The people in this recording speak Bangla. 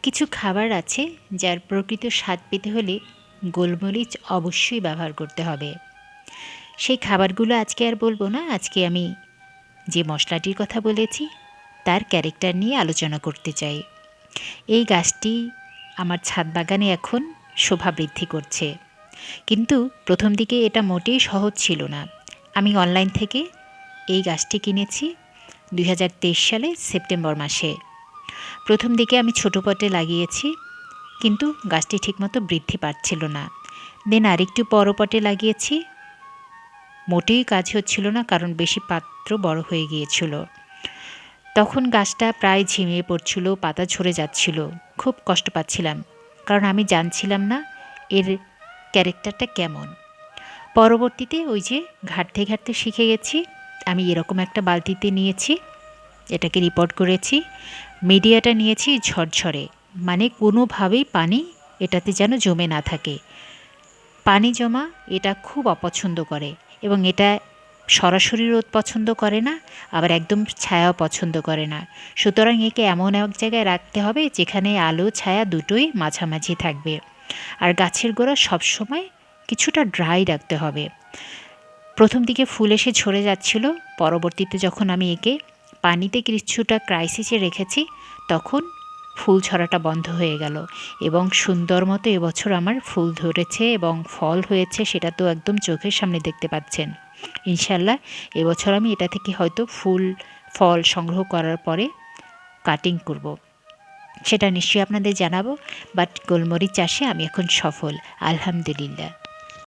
কিছু খাবার আছে যার প্রকৃত স্বাদ পেতে হলে গোলমরিচ অবশ্যই ব্যবহার করতে হবে। সেই খাবারগুলো আজকে আর বলবো না। আজকে আমি যে মশলাটির কথা বলেছি তার ক্যারেক্টার নিয়ে আলোচনা করতে চাই। এই গাছটি আমার ছাদ বাগানে এখন শোভা বৃদ্ধি করছে, কিন্তু প্রথম দিকে এটা মোটেই সহজ ছিল না। আমি অনলাইন থেকে এই গাছটি কিনেছি 2023 সালে সেপ্টেম্বর মাসে। প্রথম দিকে আমি ছোটো পটে লাগিয়েছি, কিন্তু গাছটি ঠিকমতো বৃদ্ধি পাচ্ছিল না। দেন আরেকটু বড় পটে লাগিয়েছি, মোটেই কাজ হচ্ছিল না, কারণ বেশি পাত্র বড় হয়ে গিয়েছিল। তখন গাছটা প্রায় ঝিমিয়ে পড়ছিল, পাতা ঝরে যাচ্ছিল, খুব কষ্ট পাচ্ছিলাম, কারণ আমি জানছিলাম না এর ক্যারেক্টারটা কেমন। পরবর্তীতে ওই যে ঘাঁটতে ঘাঁটতে শিখে গেছি। আমি এরকম একটা বালতিতে নিয়েছি, এটাকে রিপোর্ট করেছি। মিডিয়াটা নিয়েছি ঝরঝরে, মানে কোনোভাবেই পানি এটাতে যেন জমে না থাকে। পানি জমা এটা খুব অপছন্দ করে, এবং এটা সরাসরি রোদ পছন্দ করে না, আবার একদম ছায়াও পছন্দ করে না। সুতরাং একে এমন এক জায়গায় রাখতে হবে যেখানে আলো ছায়া দুটোই মাঝামাঝি থাকবে। আর গাছের গোড়া সবসময় কিছুটা ড্রাই রাখতে হবে। প্রথম দিকে ফুল এসে ঝরে যাচ্ছিল, পরবর্তীতে যখন আমি একে পানিতে কিছুটা ক্রাইসিসে রেখেছি তখন ফুল ঝরাটা বন্ধ হয়ে গেল, এবং সুন্দর মতো এবছর আমার ফুল ধরেছে এবং ফল হয়েছে, সেটা তো একদম চোখের সামনে দেখতে পাচ্ছেন। ইনশাল্লাহ এবছর আমি এটা থেকে হয়তো ফুল ফল সংগ্রহ করার পরে কাটিং করব, সেটা নিশ্চয়ই আপনাদের জানাবো। বাট গোলমরিচ চাষে আমি এখন সফল, আলহামদুলিল্লাহ।